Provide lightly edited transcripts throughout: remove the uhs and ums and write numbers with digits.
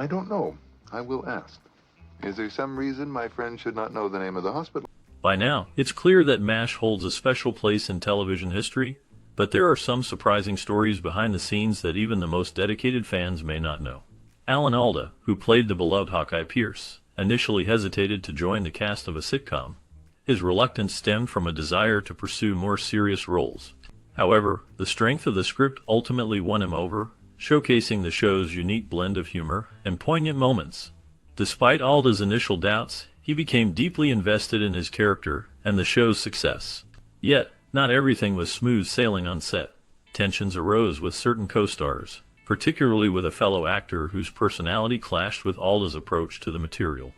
I don't know. I will ask. Is there some reason my friend should not know the name of the hospital? By now, it's clear that MASH holds a special place in television history, but there are some surprising stories behind the scenes that even the most dedicated fans may not know. Alda, who played the beloved Hawkeye Pierce, initially hesitated to join the cast of a sitcom. His reluctance stemmed from a desire to pursue more serious roles. However, the strength of the script ultimately won him over, showcasing the show's unique blend of humor and poignant moments. Despite Alda's initial doubts, he became deeply invested in his character and the show's success. Yet, not everything was smooth sailing on set. Tensions arose with certain co-stars, particularly with a fellow actor whose personality clashed with Alda's approach to the material.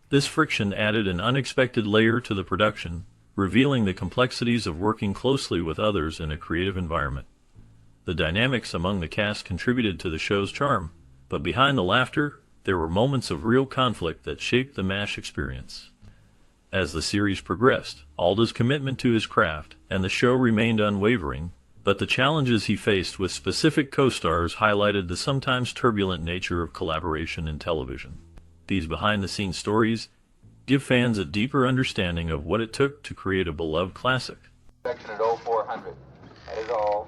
This friction added an unexpected layer to the production, revealing the complexities of working closely with others in a creative environment. The dynamics among the cast contributed to the show's charm, but behind the laughter, there were moments of real conflict that shaped the MASH experience. As the series progressed, Alda's commitment to his craft and the show remained unwavering, but the challenges he faced with specific co-stars highlighted the sometimes turbulent nature of collaboration in television. These behind-the-scenes stories give fans a deeper understanding of what it took to create a beloved classic. Section at 0400. That is all.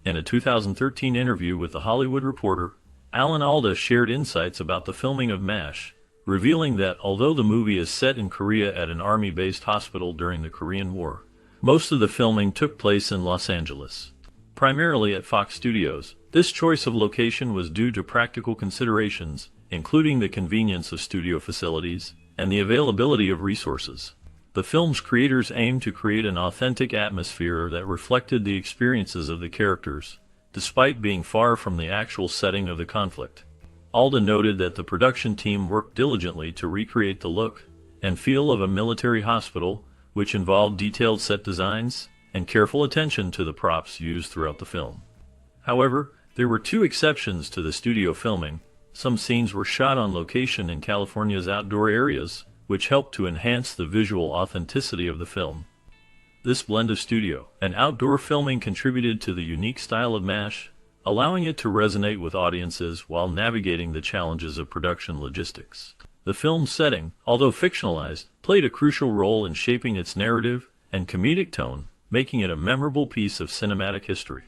In a 2013 interview with The Hollywood Reporter, Alda shared insights about the filming of MASH, revealing that although the movie is set in Korea at an army-based hospital during the Korean War, most of the filming took place in Los Angeles. Primarily at Fox Studios, this choice of location was due to practical considerations, including the convenience of studio facilities and the availability of resources. The film's creators aimed to create an authentic atmosphere that reflected the experiences of the characters, despite being far from the actual setting of the conflict. Alda noted that the production team worked diligently to recreate the look and feel of a military hospital, which involved detailed set designs and careful attention to the props used throughout the film. However, there were two exceptions to the studio filming. Some scenes were shot on location in California's outdoor areas, which helped to enhance the visual authenticity of the film. This blend of studio and outdoor filming contributed to the unique style of MASH, allowing it to resonate with audiences while navigating the challenges of production logistics. The film's setting, although fictionalized, played a crucial role in shaping its narrative and comedic tone, making it a memorable piece of cinematic history.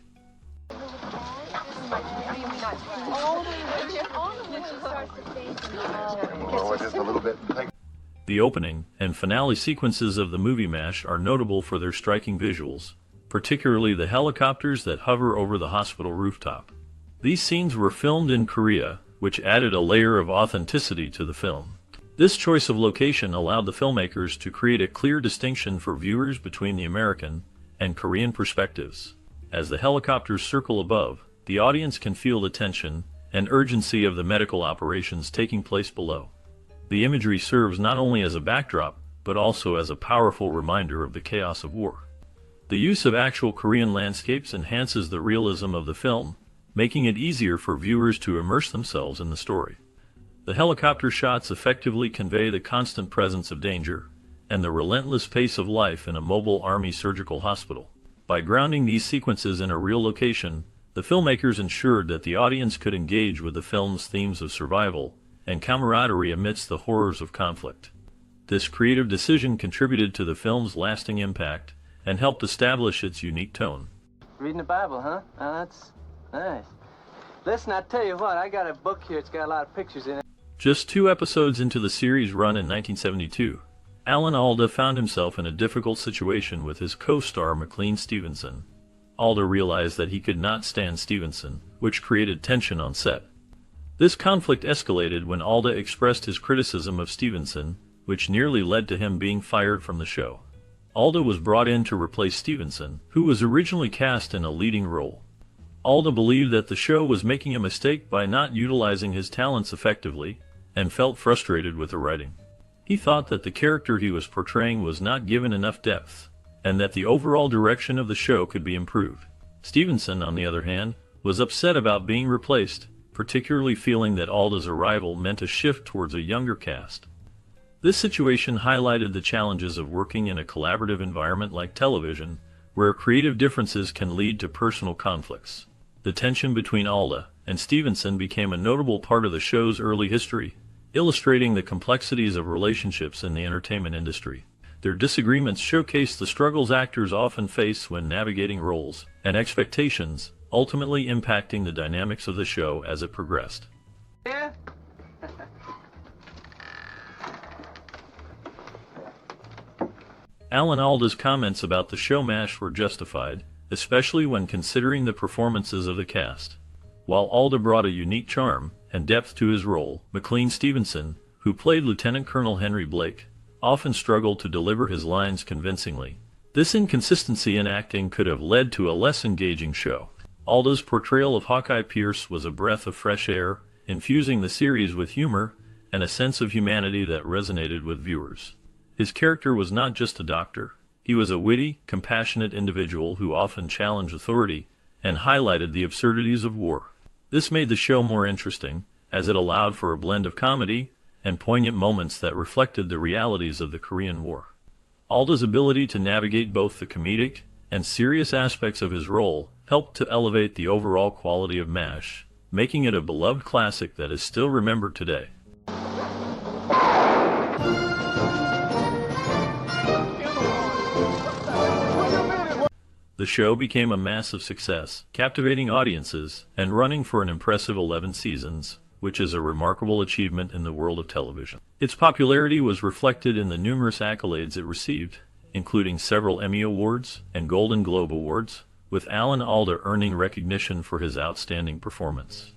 The opening and finale sequences of the movie MASH are notable for their striking visuals, particularly the helicopters that hover over the hospital rooftop. These scenes were filmed in Korea, which added a layer of authenticity to the film. This choice of location allowed the filmmakers to create a clear distinction for viewers between the American and Korean perspectives. As the helicopters circle above, the audience can feel the tension and urgency of the medical operations taking place below. The imagery serves not only as a backdrop, but also as a powerful reminder of the chaos of war. The use of actual Korean landscapes enhances the realism of the film, making it easier for viewers to immerse themselves in the story. The helicopter shots effectively convey the constant presence of danger and the relentless pace of life in a mobile army surgical hospital. By grounding these sequences in a real location, the filmmakers ensured that the audience could engage with the film's themes of survival and camaraderie amidst the horrors of conflict. This creative decision contributed to the film's lasting impact and helped establish its unique tone. Reading the Bible, huh? Oh, that's nice. Listen, I tell you what, I got a book here. It's got a lot of pictures in it. Just 2 episodes into the series' run in 1972, Alda found himself in a difficult situation with his co-star McLean Stevenson. Alda realized that he could not stand Stevenson, which created tension on set. This conflict escalated when Alda expressed his criticism of Stevenson, which nearly led to him being fired from the show. Alda was brought in to replace Stevenson, who was originally cast in a leading role. Alda believed that the show was making a mistake by not utilizing his talents effectively, and felt frustrated with the writing. He thought that the character he was portraying was not given enough depth, and that the overall direction of the show could be improved. Stevenson, on the other hand, was upset about being replaced, particularly feeling that Alda's arrival meant a shift towards a younger cast. This situation highlighted the challenges of working in a collaborative environment like television, where creative differences can lead to personal conflicts. The tension between Alda and Stevenson became a notable part of the show's early history, illustrating the complexities of relationships in the entertainment industry. Their disagreements showcase the struggles actors often face when navigating roles and expectations, ultimately impacting the dynamics of the show as it progressed. Yeah? Alan Alda's comments about the show MASH were justified, especially when considering the performances of the cast. While Alda brought a unique charm and depth to his role, McLean Stevenson, who played Lieutenant Colonel Henry Blake, often struggled to deliver his lines convincingly. This inconsistency in acting could have led to a less engaging show. Alda's portrayal of Hawkeye Pierce was a breath of fresh air, infusing the series with humor and a sense of humanity that resonated with viewers. His character was not just a doctor. He was a witty, compassionate individual who often challenged authority and highlighted the absurdities of war. This made the show more interesting, as it allowed for a blend of comedy and poignant moments that reflected the realities of the Korean War. Alda's ability to navigate both the comedic and serious aspects of his role helped to elevate the overall quality of MASH, making it a beloved classic that is still remembered today. The show became a massive success, captivating audiences and running for an impressive 11 seasons, which is a remarkable achievement in the world of television. Its popularity was reflected in the numerous accolades it received, including several Emmy Awards and Golden Globe Awards, with Alan Alda earning recognition for his outstanding performance.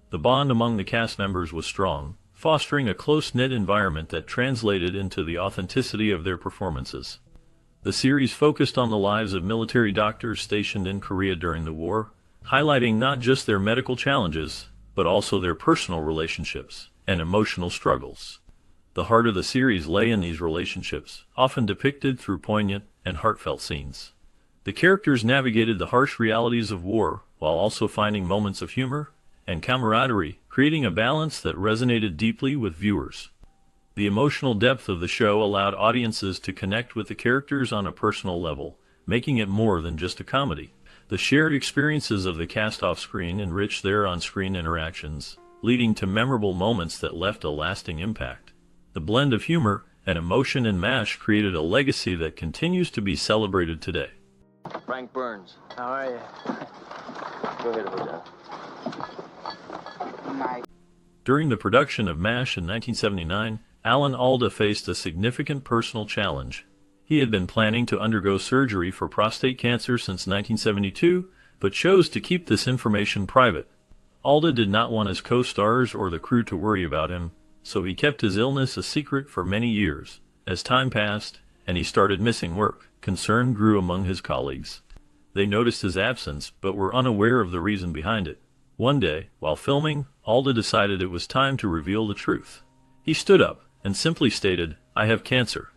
The bond among the cast members was strong, fostering a close-knit environment that translated into the authenticity of their performances. The series focused on the lives of military doctors stationed in Korea during the war, highlighting not just their medical challenges, but also their personal relationships and emotional struggles. The heart of the series lay in these relationships, often depicted through poignant and heartfelt scenes. The characters navigated the harsh realities of war while also finding moments of humor and camaraderie, creating a balance that resonated deeply with viewers. The emotional depth of the show allowed audiences to connect with the characters on a personal level, making it more than just a comedy. The shared experiences of the cast off-screen enriched their on-screen interactions, leading to memorable moments that left a lasting impact. The blend of humor and emotion in MASH created a legacy that continues to be celebrated today. Frank Burns. How are you? Go ahead, Lieutenant. During the production of MASH in 1979, Alan Alda faced a significant personal challenge. He had been planning to undergo surgery for prostate cancer since 1972, but chose to keep this information private. Alda did not want his co-stars or the crew to worry about him, so he kept his illness a secret for many years. As time passed, and he started missing work, concern grew among his colleagues. They noticed his absence, but were unaware of the reason behind it. One day, while filming, Alda decided it was time to reveal the truth. He stood up and simply stated, "I have cancer."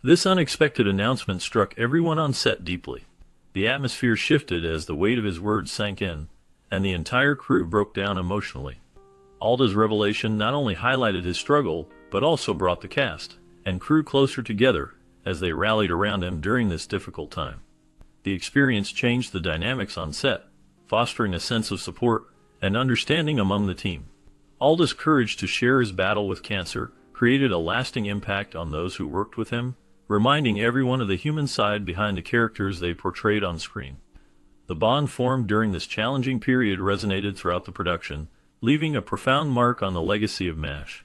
This unexpected announcement struck everyone on set deeply. The atmosphere shifted as the weight of his words sank in, and the entire crew broke down emotionally. Alda's revelation not only highlighted his struggle, but also brought the cast and crew closer together as they rallied around him during this difficult time. The experience changed the dynamics on set, fostering a sense of support and understanding among the team. Alda's courage to share his battle with cancer created a lasting impact on those who worked with him, reminding everyone of the human side behind the characters they portrayed on screen. The bond formed during this challenging period resonated throughout the production, leaving a profound mark on the legacy of MASH.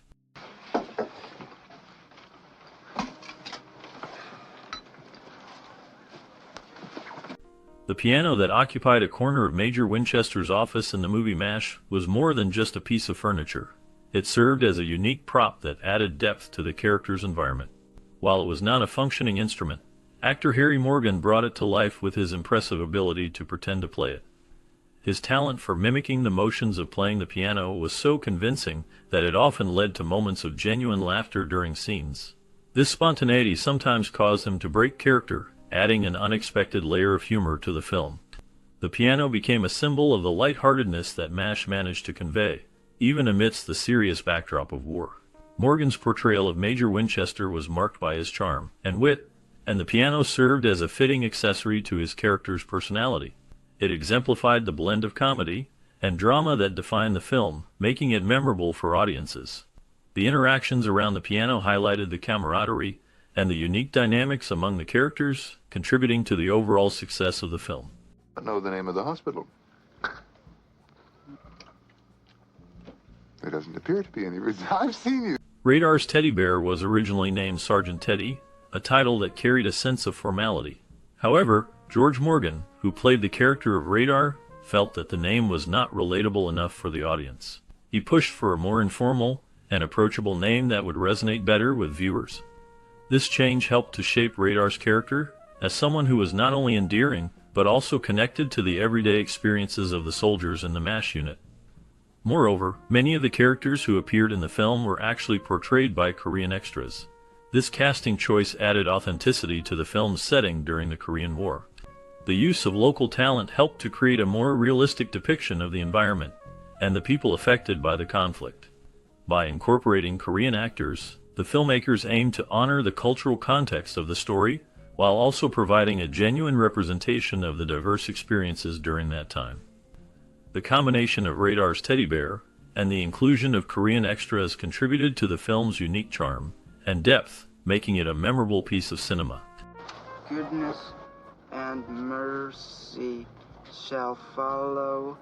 The piano that occupied a corner of Major Winchester's office in the movie MASH was more than just a piece of furniture. It served as a unique prop that added depth to the character's environment. While it was not a functioning instrument, actor Harry Morgan brought it to life with his impressive ability to pretend to play it. His talent for mimicking the motions of playing the piano was so convincing that it often led to moments of genuine laughter during scenes. This spontaneity sometimes caused him to break character, adding an unexpected layer of humor to the film. The piano became a symbol of the lightheartedness that MASH managed to convey, even amidst the serious backdrop of war. Morgan's portrayal of Major Winchester was marked by his charm and wit, and the piano served as a fitting accessory to his character's personality. It exemplified the blend of comedy and drama that defined the film, making it memorable for audiences. The interactions around the piano highlighted the camaraderie and the unique dynamics among the characters, contributing to the overall success of the film. I don't know the name of the hospital. There doesn't appear to be any reason. I've seen you. Radar's teddy bear was originally named Sergeant Teddy, a title that carried a sense of formality. However, George Morgan, who played the character of Radar, felt that the name was not relatable enough for the audience. He pushed for a more informal and approachable name that would resonate better with viewers. This change helped to shape Radar's character as someone who was not only endearing, but also connected to the everyday experiences of the soldiers in the MASH unit. Moreover, many of the characters who appeared in the film were actually portrayed by Korean extras. This casting choice added authenticity to the film's setting during the Korean War. The use of local talent helped to create a more realistic depiction of the environment and the people affected by the conflict. By incorporating Korean actors, the filmmakers aimed to honor the cultural context of the story while also providing a genuine representation of the diverse experiences during that time. The combination of Radar's teddy bear and the inclusion of Korean extras contributed to the film's unique charm and depth, making it a memorable piece of cinema. Goodness and mercy shall follow.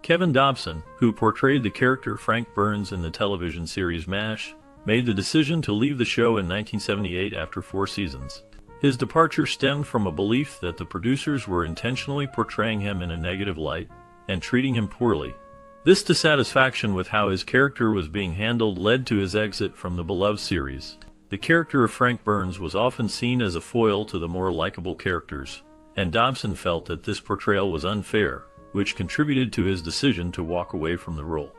Kevin Dobson, who portrayed the character Frank Burns in the television series MASH, made the decision to leave the show in 1978 after 4 seasons. His departure stemmed from a belief that the producers were intentionally portraying him in a negative light and treating him poorly. This dissatisfaction with how his character was being handled led to his exit from the beloved series. The character of Frank Burns was often seen as a foil to the more likable characters, and Dobson felt that this portrayal was unfair, which contributed to his decision to walk away from the role.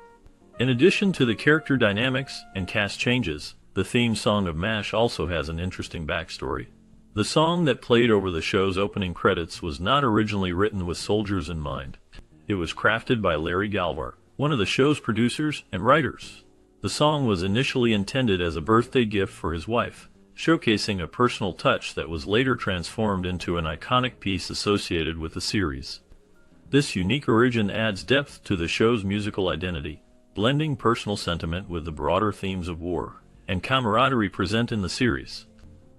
In addition to the character dynamics and cast changes, the theme song of MASH also has an interesting backstory. The song that played over the show's opening credits was not originally written with soldiers in mind. It was crafted by Larry Galvar, one of the show's producers and writers. The song was initially intended as a birthday gift for his wife, showcasing a personal touch that was later transformed into an iconic piece associated with the series. This unique origin adds depth to the show's musical identity, blending personal sentiment with the broader themes of war and camaraderie present in the series.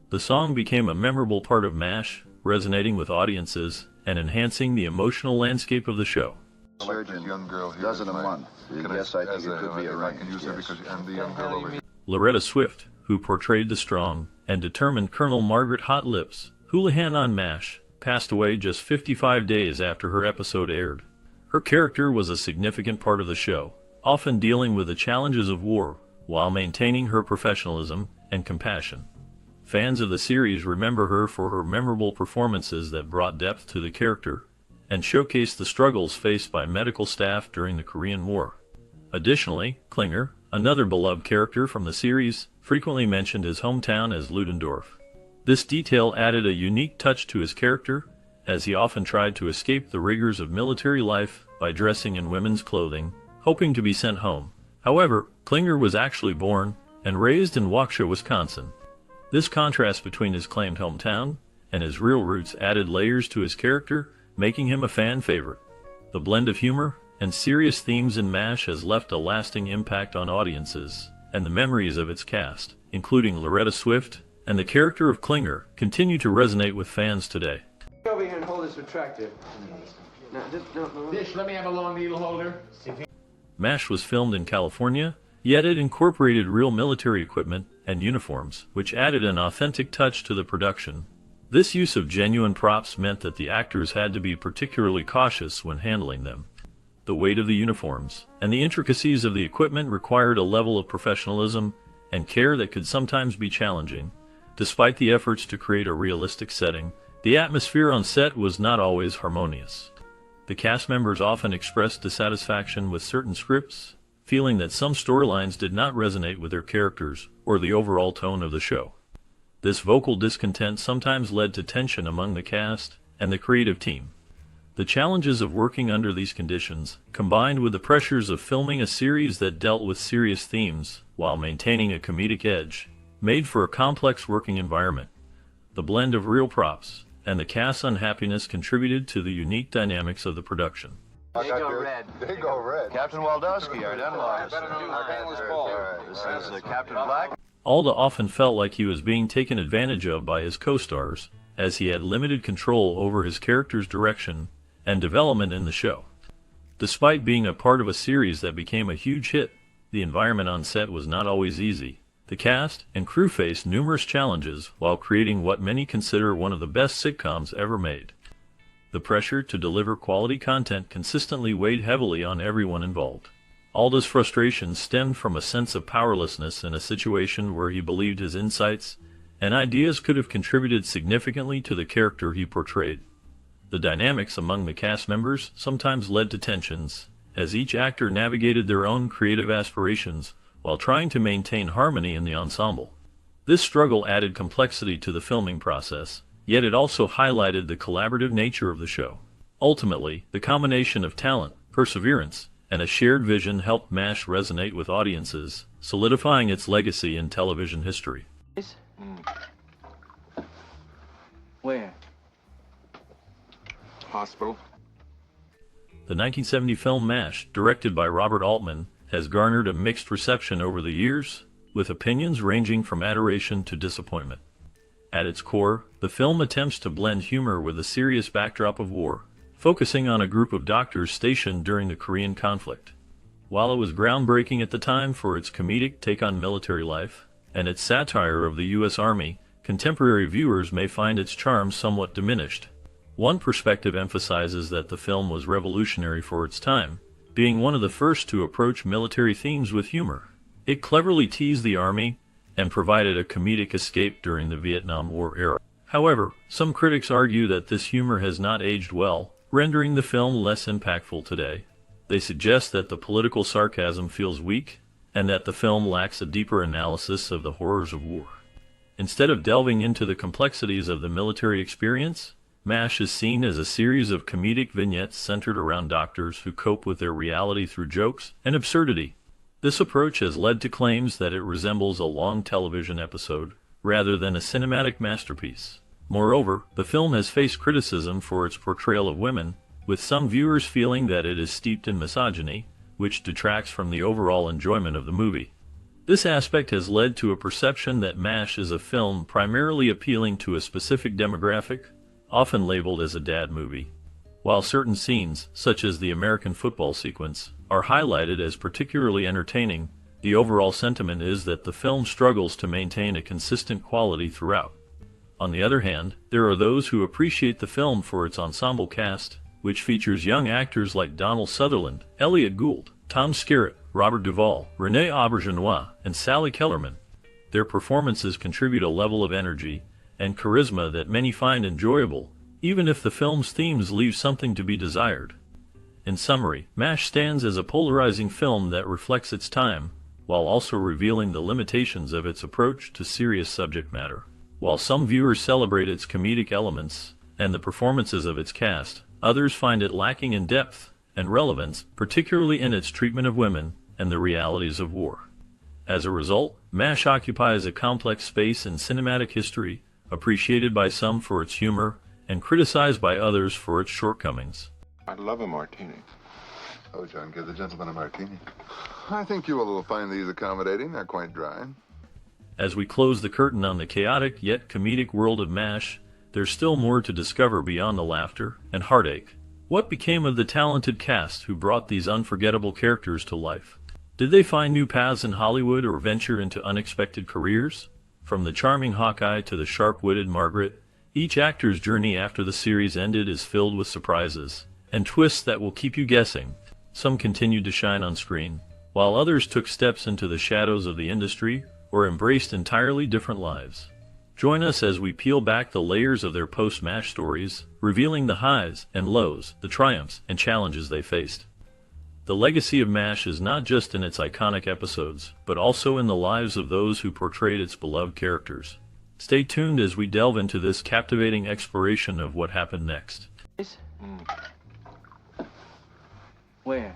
The song became a memorable part of MASH, resonating with audiences and enhancing the emotional landscape of the show. Surgeon, young girl here dozen a tonight. month. Yes, I think it could be I can use arranged. her Yes. because I'm the young girl over here. Loretta Swift, who portrayed the strong and determined Colonel Margaret Hot Lips Houlihan on MASH, passed away just 55 days after her episode aired. Her character was a significant part of the show, often dealing with the challenges of war while maintaining her professionalism and compassion. Fans of the series remember her for her memorable performances that brought depth to the character and showcased the struggles faced by medical staff during the Korean War. Additionally, Klinger, another beloved character from the series, frequently mentioned his hometown as Ludendorff. This detail added a unique touch to his character, as he often tried to escape the rigors of military life by dressing in women's clothing, hoping to be sent home. However, Klinger was actually born and raised in Waukesha, Wisconsin. This contrast between his claimed hometown and his real roots added layers to his character, making him a fan favorite. The blend of humor and serious themes in MASH has left a lasting impact on audiences, and the memories of its cast, including Loretta Swift and the character of Klinger, continue to resonate with fans today. Come over here and hold this retractor. Now, just don't. Dish, let me have a long needle holder. MASH was filmed in California, yet it incorporated real military equipment and uniforms, which added an authentic touch to the production. This use of genuine props meant that the actors had to be particularly cautious when handling them. The weight of the uniforms and the intricacies of the equipment required a level of professionalism and care that could sometimes be challenging. Despite the efforts to create a realistic setting, the atmosphere on set was not always harmonious. The cast members often expressed dissatisfaction with certain scripts, feeling that some storylines did not resonate with their characters or the overall tone of the show. This vocal discontent sometimes led to tension among the cast and the creative team. The challenges of working under these conditions, combined with the pressures of filming a series that dealt with serious themes while maintaining a comedic edge, made for a complex working environment. The blend of real props and the cast's unhappiness contributed to the unique dynamics of the production. They go red. They go red. Captain Waldowski, our dental officer. This is Captain Black. Alda often felt like he was being taken advantage of by his co-stars, as he had limited control over his character's direction and development in the show. Despite being a part of a series that became a huge hit, the environment on set was not always easy. The cast and crew faced numerous challenges while creating what many consider one of the best sitcoms ever made. The pressure to deliver quality content consistently weighed heavily on everyone involved. Alda's frustration stemmed from a sense of powerlessness in a situation where he believed his insights and ideas could have contributed significantly to the character he portrayed. The dynamics among the cast members sometimes led to tensions, as each actor navigated their own creative aspirations while trying to maintain harmony in the ensemble. This struggle added complexity to the filming process, yet it also highlighted the collaborative nature of the show. Ultimately, the combination of talent, perseverance, and a shared vision helped MASH resonate with audiences, solidifying its legacy in television history. Where? Hospital. The 1970 film MASH, directed by Robert Altman, has garnered a mixed reception over the years, with opinions ranging from adoration to disappointment. At its core, the film attempts to blend humor with the serious backdrop of war, focusing on a group of doctors stationed during the Korean conflict. While it was groundbreaking at the time for its comedic take on military life and its satire of the U.S. Army, contemporary viewers may find its charm somewhat diminished. One perspective emphasizes that the film was revolutionary for its time, being one of the first to approach military themes with humor. It cleverly teased the Army and provided a comedic escape during the Vietnam War era. However, some critics argue that this humor has not aged well, rendering the film less impactful today. They suggest that the political sarcasm feels weak, and that the film lacks a deeper analysis of the horrors of war. Instead of delving into the complexities of the military experience, MASH is seen as a series of comedic vignettes centered around doctors who cope with their reality through jokes and absurdity. This approach has led to claims that it resembles a long television episode, rather than a cinematic masterpiece. Moreover, the film has faced criticism for its portrayal of women, with some viewers feeling that it is steeped in misogyny, which detracts from the overall enjoyment of the movie. This aspect has led to a perception that MASH is a film primarily appealing to a specific demographic, often labeled as a dad movie. While certain scenes, such as the American football sequence, are highlighted as particularly entertaining, the overall sentiment is that the film struggles to maintain a consistent quality throughout. On the other hand, there are those who appreciate the film for its ensemble cast, which features young actors like Donald Sutherland, Elliot Gould, Tom Skerritt, Robert Duvall, Renee Auberjonois, and Sally Kellerman. Their performances contribute a level of energy and charisma that many find enjoyable, even if the film's themes leave something to be desired. In summary, MASH stands as a polarizing film that reflects its time, while also revealing the limitations of its approach to serious subject matter. While some viewers celebrate its comedic elements and the performances of its cast, others find it lacking in depth and relevance, particularly in its treatment of women and the realities of war. As a result, MASH occupies a complex space in cinematic history, appreciated by some for its humor and criticized by others for its shortcomings. I'd love a martini. Oh, John, give the gentleman a martini. I think you will find these accommodating. They're quite dry. As we close the curtain on the chaotic yet comedic world of MASH, there's still more to discover beyond the laughter and heartache. What became of the talented cast who brought these unforgettable characters to life? Did they find new paths in Hollywood or venture into unexpected careers? From the charming Hawkeye to the sharp-witted Margaret, each actor's journey after the series ended is filled with surprises and twists that will keep you guessing. Some continued to shine on screen, while others took steps into the shadows of the industry or embraced entirely different lives. Join us as we peel back the layers of their post-MASH stories, revealing the highs and lows, the triumphs and challenges they faced. The legacy of MASH is not just in its iconic episodes, but also in the lives of those who portrayed its beloved characters. Stay tuned as we delve into this captivating exploration of what happened next. Where?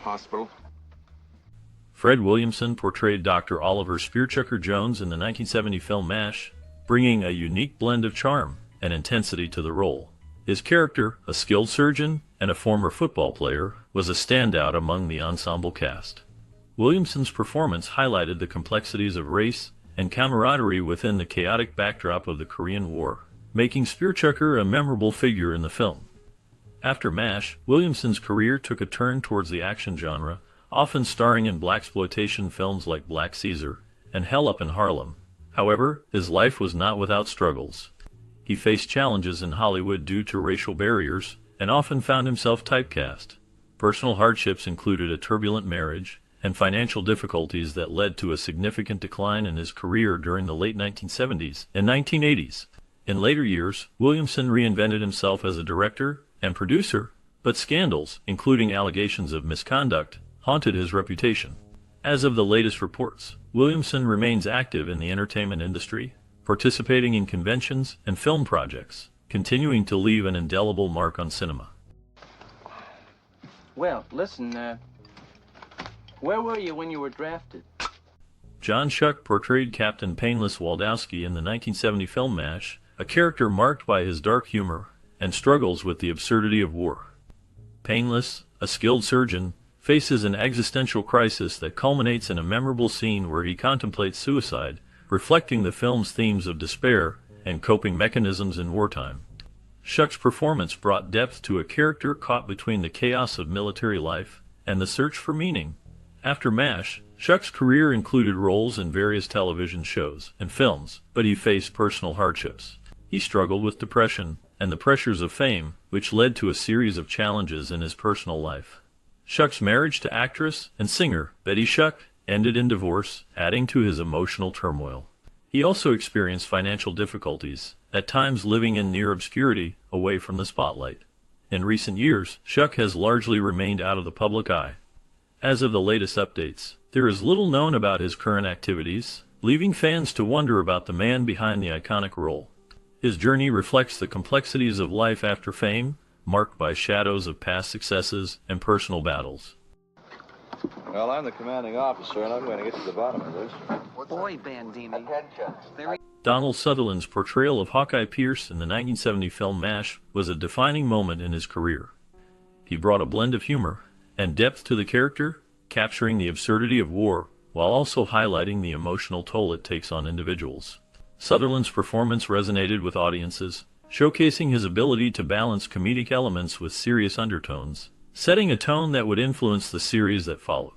Hospital. Fred Williamson portrayed Dr. Oliver Spearchucker Jones in the 1970 film MASH, bringing a unique blend of charm and intensity to the role. His character, a skilled surgeon and a former football player, was a standout among the ensemble cast. Williamson's performance highlighted the complexities of race and camaraderie within the chaotic backdrop of the Korean War, making Spearchucker a memorable figure in the film. After MASH, Williamson's career took a turn towards the action genre, often starring in blaxploitation films like Black Caesar and Hell Up in Harlem. However, his life was not without struggles. He faced challenges in Hollywood due to racial barriers and often found himself typecast. Personal hardships included a turbulent marriage and financial difficulties that led to a significant decline in his career during the late 1970s and 1980s. In later years, Williamson reinvented himself as a director and producer, but scandals, including allegations of misconduct, haunted his reputation. As of the latest reports, Williamson remains active in the entertainment industry, participating in conventions and film projects, continuing to leave an indelible mark on cinema. Well, listen, where were you when you were drafted? John Schuck portrayed Captain Painless Waldowski in the 1970 film MASH, a character marked by his dark humor and struggles with the absurdity of war. Painless, a skilled surgeon, faces an existential crisis that culminates in a memorable scene where he contemplates suicide, reflecting the film's themes of despair and coping mechanisms in wartime. Schuck's performance brought depth to a character caught between the chaos of military life and the search for meaning. After MASH, Schuck's career included roles in various television shows and films, but he faced personal hardships. He struggled with depression and the pressures of fame, which led to a series of challenges in his personal life. Schuck's marriage to actress and singer Betty Schuck ended in divorce, adding to his emotional turmoil. He also experienced financial difficulties, at times living in near obscurity, away from the spotlight. In recent years, Schuck has largely remained out of the public eye. As of the latest updates, there is little known about his current activities, leaving fans to wonder about the man behind the iconic role. His journey reflects the complexities of life after fame, marked by shadows of past successes and personal battles. Well, I'm the commanding officer, and I'm going to get to the bottom of this. Boy, Bandini. Attention. Donald Sutherland's portrayal of Hawkeye Pierce in the 1970 film MASH was a defining moment in his career. He brought a blend of humor and depth to the character, capturing the absurdity of war while also highlighting the emotional toll it takes on individuals. Sutherland's performance resonated with audiences, showcasing his ability to balance comedic elements with serious undertones, setting a tone that would influence the series that followed.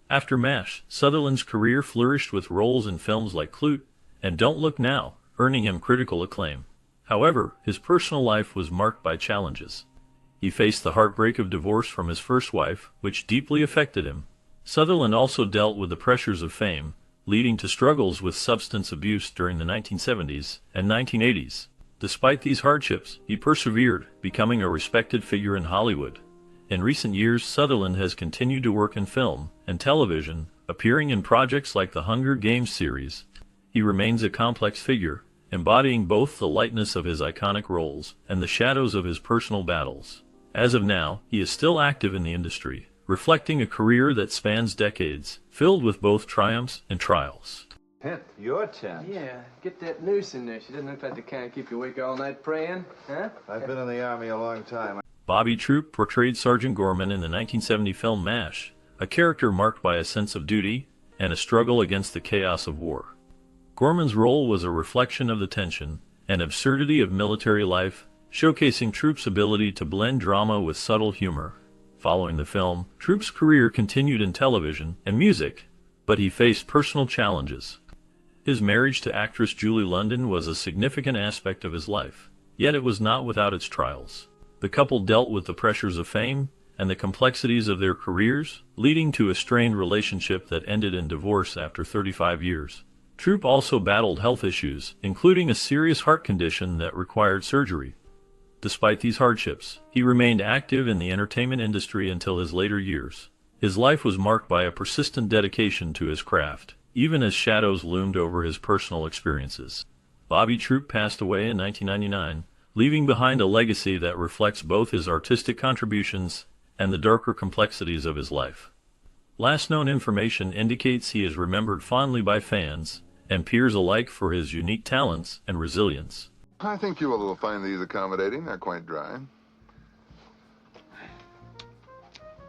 After MASH, Sutherland's career flourished with roles in films like Couldnt and Don't Look Now, earning him critical acclaim. However, his personal life was marked by challenges. He faced the heartbreak of divorce from his first wife, which deeply affected him. Sutherland also dealt with the pressures of fame, leading to struggles with substance abuse during the 1970s and 1980s. Despite these hardships, he persevered, becoming a respected figure in Hollywood. In recent years, Sutherland has continued to work in film and television, appearing in projects like the Hunger Games series. He remains a complex figure, embodying both the lightness of his iconic roles and the shadows of his personal battles. As of now, he is still active in the industry, reflecting a career that spans decades, filled with both triumphs and trials. Tent, your tent. Yeah, get that noose in there. She doesn't look like the kind keep you awake all night praying, huh? I've been in the Army a long time. Bobby Troup portrayed Sergeant Gorman in the 1970 film MASH, a character marked by a sense of duty and a struggle against the chaos of war. Gorman's role was a reflection of the tension and absurdity of military life, showcasing Troup's ability to blend drama with subtle humor. Following the film, Troup's career continued in television and music, but he faced personal challenges. His marriage to actress Julie London was a significant aspect of his life, yet it was not without its trials. The couple dealt with the pressures of fame and the complexities of their careers, leading to a strained relationship that ended in divorce after 35 years. Troup also battled health issues, including a serious heart condition that required surgery. Despite these hardships, he remained active in the entertainment industry until his later years. His life was marked by a persistent dedication to his craft, even as shadows loomed over his personal experiences. Bobby Troup passed away in 1999, leaving behind a legacy that reflects both his artistic contributions and the darker complexities of his life. Last known information indicates he is remembered fondly by fans and peers alike for his unique talents and resilience. I think you will find these accommodating. They're quite dry.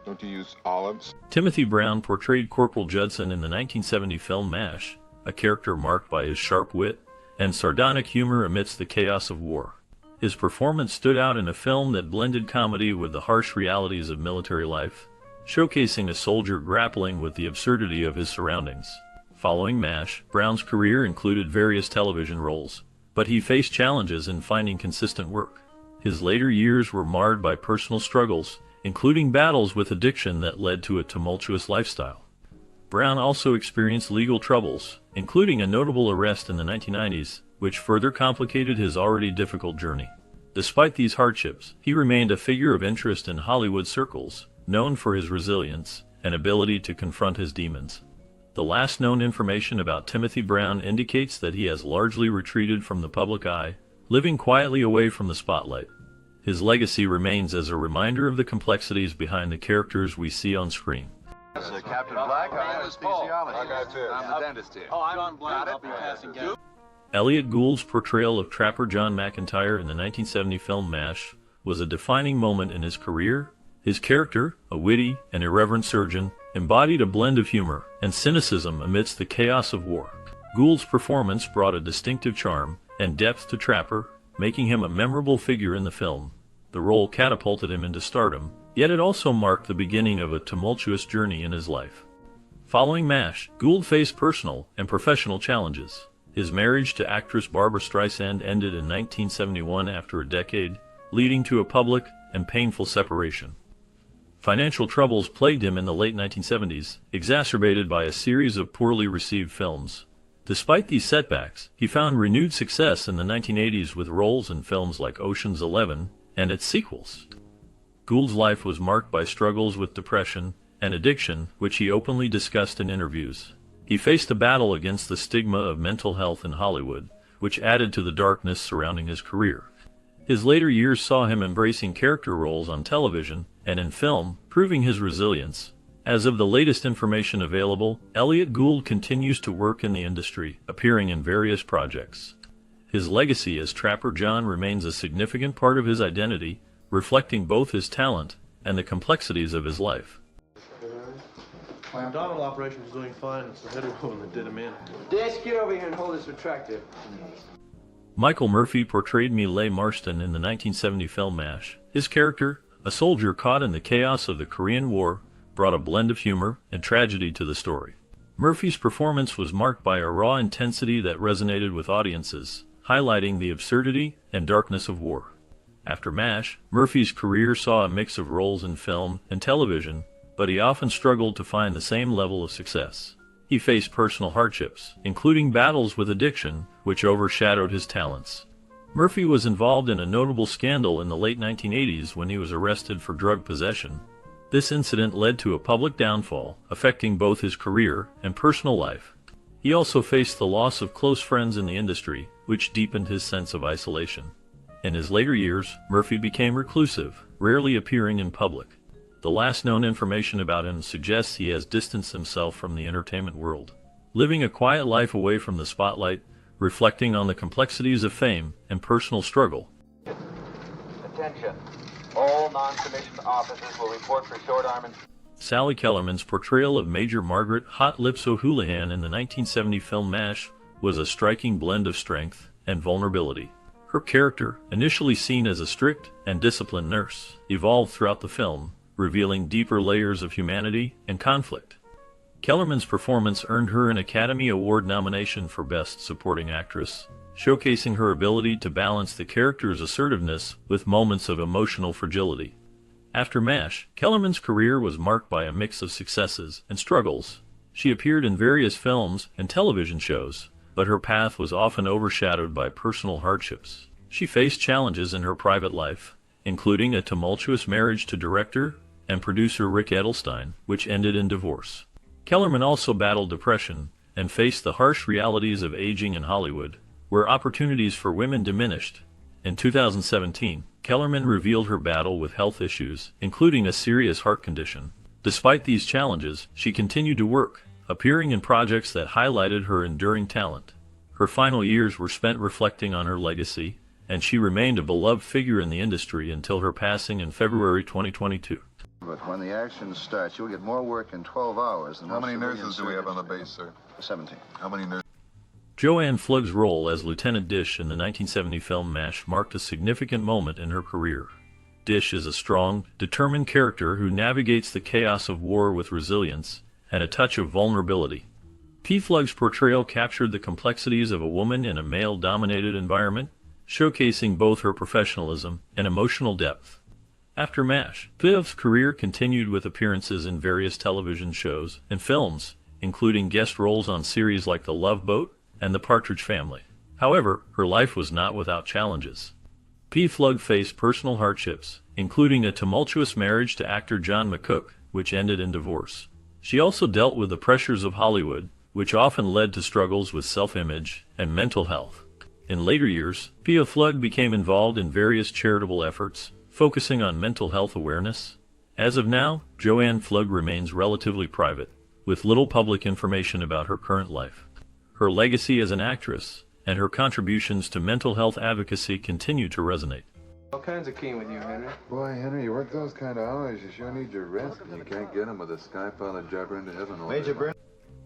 Don't you use olives? Timothy Brown portrayed Corporal Judson in the 1970 film MASH, a character marked by his sharp wit and sardonic humor amidst the chaos of war. His performance stood out in a film that blended comedy with the harsh realities of military life, showcasing a soldier grappling with the absurdity of his surroundings. Following MASH, Brown's career included various television roles, but he faced challenges in finding consistent work. His later years were marred by personal struggles, including battles with addiction that led to a tumultuous lifestyle. Brown also experienced legal troubles, including a notable arrest in the 1990s, which further complicated his already difficult journey. Despite these hardships, he remained a figure of interest in Hollywood circles, known for his resilience and ability to confront his demons. The last known information about Timothy Brown indicates that he has largely retreated from the public eye, living quietly away from the spotlight. His legacy remains as a reminder of the complexities behind the characters we see on screen. Captain Black, I'm anesthesiologist. I'm the dentist here. Oh, I'm John Black. I'll be passing gas. Elliot Gould's portrayal of Trapper John McIntyre in the 1970 film MASH was a defining moment in his career. His character, a witty and irreverent surgeon, embodied a blend of humor and cynicism amidst the chaos of war. Gould's performance brought a distinctive charm and depth to Trapper, making him a memorable figure in the film. The role catapulted him into stardom, yet it also marked the beginning of a tumultuous journey in his life. Following MASH, Gould faced personal and professional challenges. His marriage to actress Barbra Streisand ended in 1971 after a decade, leading to a public and painful separation. Financial troubles plagued him in the late 1970s, exacerbated by a series of poorly received films. Despite these setbacks, he found renewed success in the 1980s with roles in films like Ocean's 11 and its sequels. Gould's life was marked by struggles with depression and addiction, which he openly discussed in interviews. He faced a battle against the stigma of mental health in Hollywood, which added to the darkness surrounding his career. His later years saw him embracing character roles on television and in film, proving his resilience. As of the latest information available, Elliot Gould continues to work in the industry, appearing in various projects. His legacy as Trapper John remains a significant part of his identity, reflecting both his talent and the complexities of his life. My abdominal operation is doing fine. It's the head wound that did him in. Dash, get over here and hold this retractor. Michael Murphy portrayed Miley Marston in the 1970 film MASH. His character, a soldier caught in the chaos of the Korean War, brought a blend of humor and tragedy to the story. Murphy's performance was marked by a raw intensity that resonated with audiences, highlighting the absurdity and darkness of war. After MASH, Murphy's career saw a mix of roles in film and television, but he often struggled to find the same level of success. He faced personal hardships, including battles with addiction, which overshadowed his talents. Murphy was involved in a notable scandal in the late 1980s when he was arrested for drug possession. This incident led to a public downfall, affecting both his career and personal life. He also faced the loss of close friends in the industry, which deepened his sense of isolation. In his later years, Murphy became reclusive, rarely appearing in public. The last known information about him suggests he has distanced himself from the entertainment world, living a quiet life away from the spotlight, reflecting on the complexities of fame and personal struggle. Attention. All non-commissioned officers will report for short arm and... Sally Kellerman's portrayal of Major Margaret Hot Lips O'Houlihan in the 1970 film MASH was a striking blend of strength and vulnerability. Her character, initially seen as a strict and disciplined nurse, evolved throughout the film, revealing deeper layers of humanity and conflict. Kellerman's performance earned her an Academy Award nomination for Best Supporting Actress, showcasing her ability to balance the character's assertiveness with moments of emotional fragility. After MASH, Kellerman's career was marked by a mix of successes and struggles. She appeared in various films and television shows, but her path was often overshadowed by personal hardships. She faced challenges in her private life, including a tumultuous marriage to director and producer Rick Edelstein, which ended in divorce. Kellerman also battled depression and faced the harsh realities of aging in Hollywood, where opportunities for women diminished. In 2017, Kellerman revealed her battle with health issues, including a serious heart condition. Despite these challenges, she continued to work, appearing in projects that highlighted her enduring talent. Her final years were spent reflecting on her legacy and she remained a beloved figure in the industry until her passing in February 2022. But when the action starts, you'll get more work in 12 hours than How most many civilian nurses do we have on the surgeons base, sir? do. 17. How many nurses? Joanne Flugg's role as Lieutenant Dish in the 1970 film MASH marked a significant moment in her career. Dish is a strong, determined character who navigates the chaos of war with resilience and a touch of vulnerability. P. Flugg's portrayal captured the complexities of a woman in a male-dominated environment, showcasing both her professionalism and emotional depth. After MASH, Piv's career continued with appearances in various television shows and films, including guest roles on series like The Love Boat and The Partridge Family. However, her life was not without challenges. P. Flugg faced personal hardships, including a tumultuous marriage to actor John McCook, which ended in divorce. She also dealt with the pressures of Hollywood, which often led to struggles with self-image and mental health. In later years, P. Flugg became involved in various charitable efforts, focusing on mental health awareness. As of now, Joanne Flugg remains relatively private, with little public information about her current life. Her legacy as an actress and her contributions to mental health advocacy continue to resonate. All kinds of keen with you, Henry. Boy, Henry, you work those kind of hours, you sure need your rest. You can't get them with a sky pilot jabber into heaven all Major day Brent.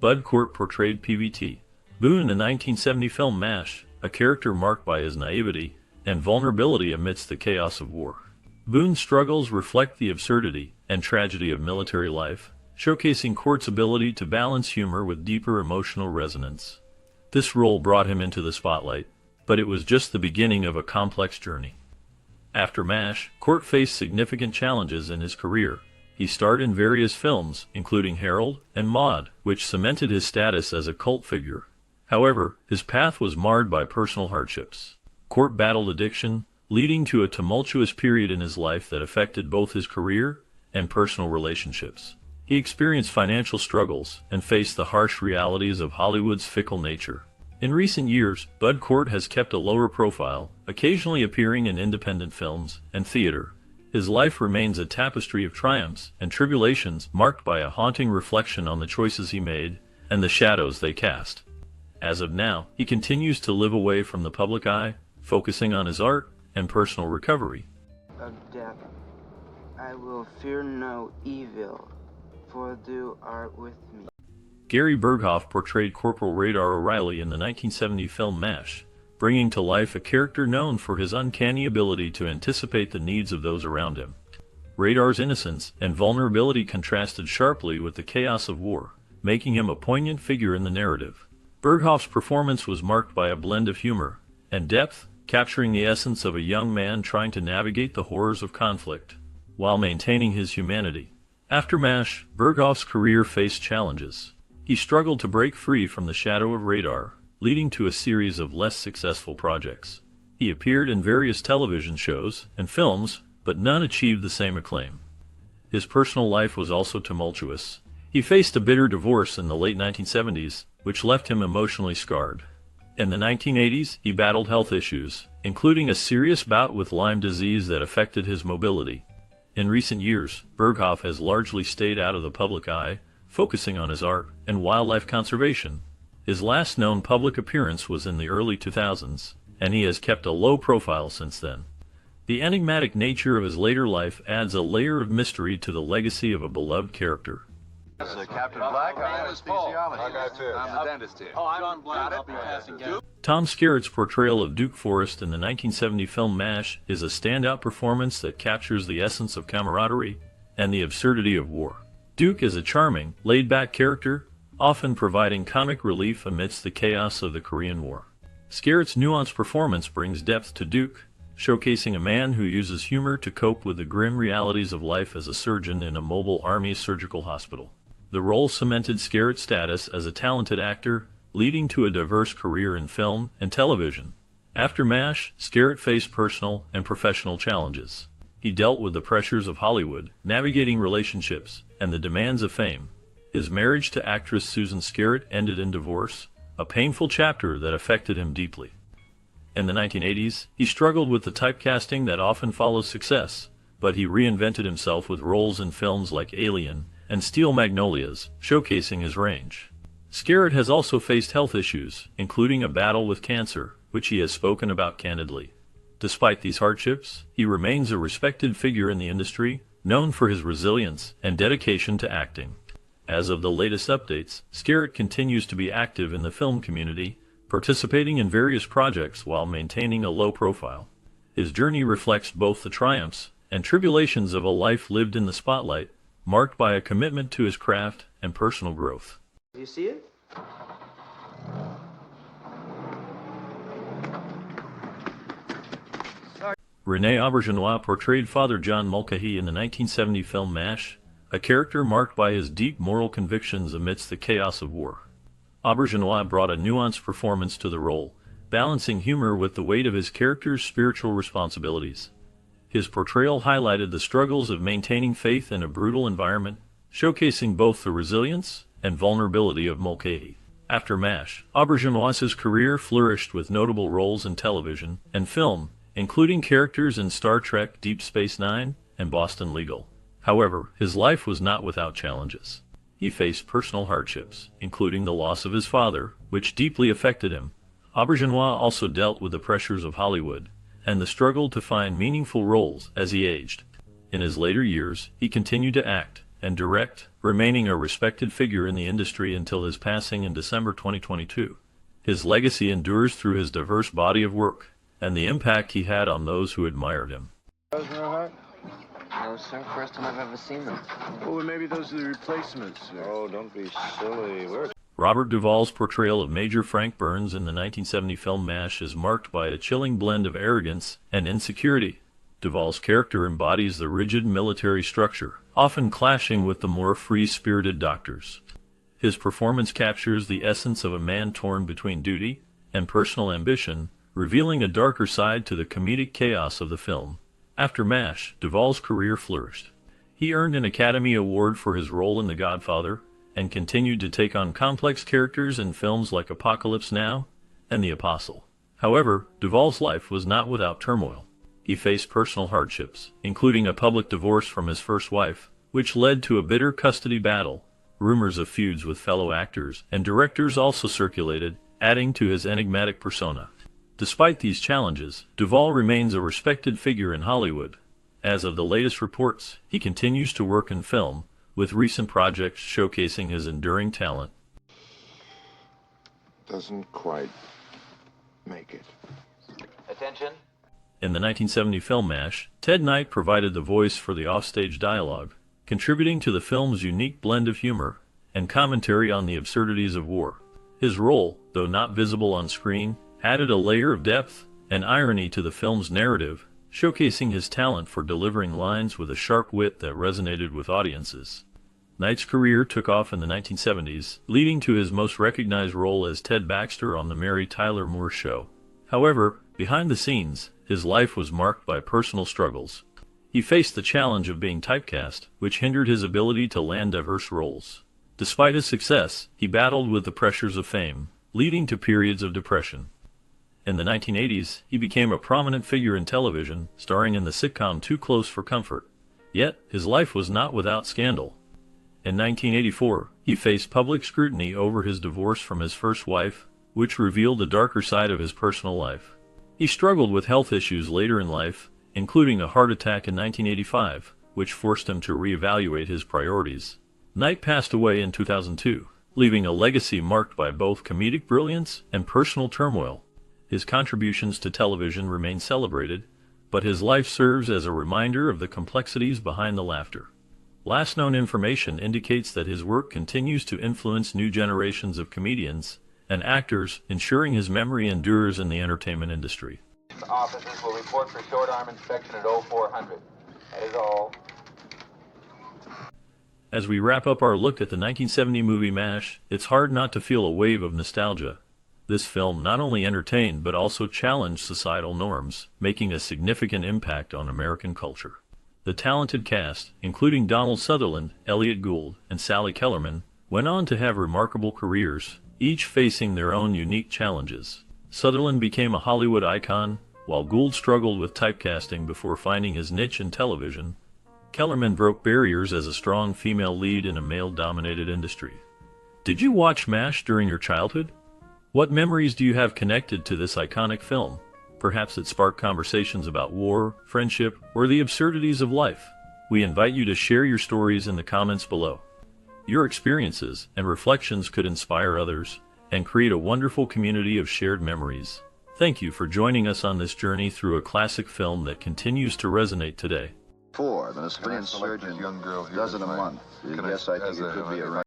Bud Cort portrayed PVT Boone in the 1970 film MASH, a character marked by his naivety and vulnerability amidst the chaos of war. Boone's struggles reflect the absurdity and tragedy of military life, showcasing Cort's ability to balance humor with deeper emotional resonance. This role brought him into the spotlight, but it was just the beginning of a complex journey. After MASH, Cort faced significant challenges in his career. He starred in various films, including Harold and Maude, which cemented his status as a cult figure. However, his path was marred by personal hardships. Cort battled addiction, leading to a tumultuous period in his life that affected both his career and personal relationships. He experienced financial struggles and faced the harsh realities of Hollywood's fickle nature. In recent years, Bud Cort has kept a lower profile, occasionally appearing in independent films and theater. His life remains a tapestry of triumphs and tribulations marked by a haunting reflection on the choices he made and the shadows they cast. As of now, he continues to live away from the public eye, focusing on his art and personal recovery. Of death, I will fear no evil, for thou art with me. Gary Berghoff portrayed Corporal Radar O'Reilly in the 1970 film MASH, bringing to life a character known for his uncanny ability to anticipate the needs of those around him. Radar's innocence and vulnerability contrasted sharply with the chaos of war, making him a poignant figure in the narrative. Berghoff's performance was marked by a blend of humor and depth, capturing the essence of a young man trying to navigate the horrors of conflict, while maintaining his humanity. After MASH, Berghoff's career faced challenges. He struggled to break free from the shadow of Radar, leading to a series of less successful projects. He appeared in various television shows and films, but none achieved the same acclaim. His personal life was also tumultuous. He faced a bitter divorce in the late 1970s, which left him emotionally scarred. In the 1980s, he battled health issues, including a serious bout with Lyme disease that affected his mobility. In recent years, Berghoff has largely stayed out of the public eye, focusing on his art and wildlife conservation. His last known public appearance was in the early 2000s, and he has kept a low profile since then. The enigmatic nature of his later life adds a layer of mystery to the legacy of a beloved character. Captain Black, I'm anesthesiologist. I'm the dentist here. Oh, I'm John Black. I'll be passing gas. Tom Skerritt's portrayal of Duke Forrest in the 1970 film MASH is a standout performance that captures the essence of camaraderie and the absurdity of war. Duke is a charming, laid-back character, often providing comic relief amidst the chaos of the Korean War. Skerritt's nuanced performance brings depth to Duke, showcasing a man who uses humor to cope with the grim realities of life as a surgeon in a mobile Army surgical hospital. The role cemented Skerritt's status as a talented actor, leading to a diverse career in film and television. After MASH, Skerritt faced personal and professional challenges. He dealt with the pressures of Hollywood, navigating relationships, and the demands of fame. His marriage to actress Susan Skerritt ended in divorce, a painful chapter that affected him deeply. In the 1980s, he struggled with the typecasting that often follows success, but he reinvented himself with roles in films like Alien and Steel Magnolias, showcasing his range. Skerritt has also faced health issues, including a battle with cancer, which he has spoken about candidly. Despite these hardships, he remains a respected figure in the industry, known for his resilience and dedication to acting. As of the latest updates, Skerritt continues to be active in the film community, participating in various projects while maintaining a low profile. His journey reflects both the triumphs and tribulations of a life lived in the spotlight, marked by a commitment to his craft and personal growth. You see it? René Auberjonois portrayed Father John Mulcahy in the 1970 film MASH, a character marked by his deep moral convictions amidst the chaos of war. Auberjonois brought a nuanced performance to the role, balancing humor with the weight of his character's spiritual responsibilities. His portrayal highlighted the struggles of maintaining faith in a brutal environment, showcasing both the resilience and vulnerability of Mulcahy. After MASH, Auberjonois' career flourished with notable roles in television and film, including characters in Star Trek Deep Space Nine and Boston Legal. However, his life was not without challenges. He faced personal hardships, including the loss of his father, which deeply affected him. Auberjonois also dealt with the pressures of Hollywood and the struggle to find meaningful roles as he aged. In his later years, he continued to act and direct, remaining a respected figure in the industry until his passing in December 2022. His legacy endures through his diverse body of work and the impact he had on those who admired him. No, sir. First time I've ever seen them. Well, maybe those are the replacements. Oh, don't be silly. Robert Duvall's portrayal of Major Frank Burns in the 1970 film MASH is marked by a chilling blend of arrogance and insecurity. Duvall's character embodies the rigid military structure, often clashing with the more free-spirited doctors. His performance captures the essence of a man torn between duty and personal ambition, revealing a darker side to the comedic chaos of the film. After MASH, Duvall's career flourished. He earned an Academy Award for his role in The Godfather, and continued to take on complex characters in films like Apocalypse Now and The Apostle. However, Duvall's life was not without turmoil. He faced personal hardships, including a public divorce from his first wife, which led to a bitter custody battle. Rumors of feuds with fellow actors and directors also circulated, adding to his enigmatic persona. Despite these challenges, Duvall remains a respected figure in Hollywood. As of the latest reports, he continues to work in film, with recent projects showcasing his enduring talent. Doesn't quite make it. Attention. In the 1970 film MASH, Ted Knight provided the voice for the offstage dialogue, contributing to the film's unique blend of humor and commentary on the absurdities of war. His role, though not visible on screen, added a layer of depth and irony to the film's narrative, showcasing his talent for delivering lines with a sharp wit that resonated with audiences. Knight's career took off in the 1970s, leading to his most recognized role as Ted Baxter on The Mary Tyler Moore Show. However, behind the scenes, his life was marked by personal struggles. He faced the challenge of being typecast, which hindered his ability to land diverse roles. Despite his success, he battled with the pressures of fame, leading to periods of depression. In the 1980s, he became a prominent figure in television, starring in the sitcom Too Close for Comfort. Yet, his life was not without scandal. In 1984, he faced public scrutiny over his divorce from his first wife, which revealed a darker side of his personal life. He struggled with health issues later in life, including a heart attack in 1985, which forced him to reevaluate his priorities. Knight passed away in 2002, leaving a legacy marked by both comedic brilliance and personal turmoil. His contributions to television remain celebrated, but his life serves as a reminder of the complexities behind the laughter. Last known information indicates that his work continues to influence new generations of comedians and actors, ensuring his memory endures in the entertainment industry. Officers will report for short arm inspection at 0400. That is all. As we wrap up our look at the 1970 movie MASH, it's hard not to feel a wave of nostalgia. This film not only entertained but also challenged societal norms, making a significant impact on American culture. The talented cast, including Donald Sutherland, Elliot Gould, and Sally Kellerman, went on to have remarkable careers, each facing their own unique challenges. Sutherland became a Hollywood icon, while Gould struggled with typecasting before finding his niche in television. Kellerman broke barriers as a strong female lead in a male-dominated industry. Did you watch MASH during your childhood? What memories do you have connected to this iconic film? Perhaps it sparked conversations about war, friendship, or the absurdities of life. We invite you to share your stories in the comments below. Your experiences and reflections could inspire others and create a wonderful community of shared memories. Thank you for joining us on this journey through a classic film that continues to resonate today. 4. The civilian surgeon young girl here does it a as my- month. Can Yes, I think as it a- could be if I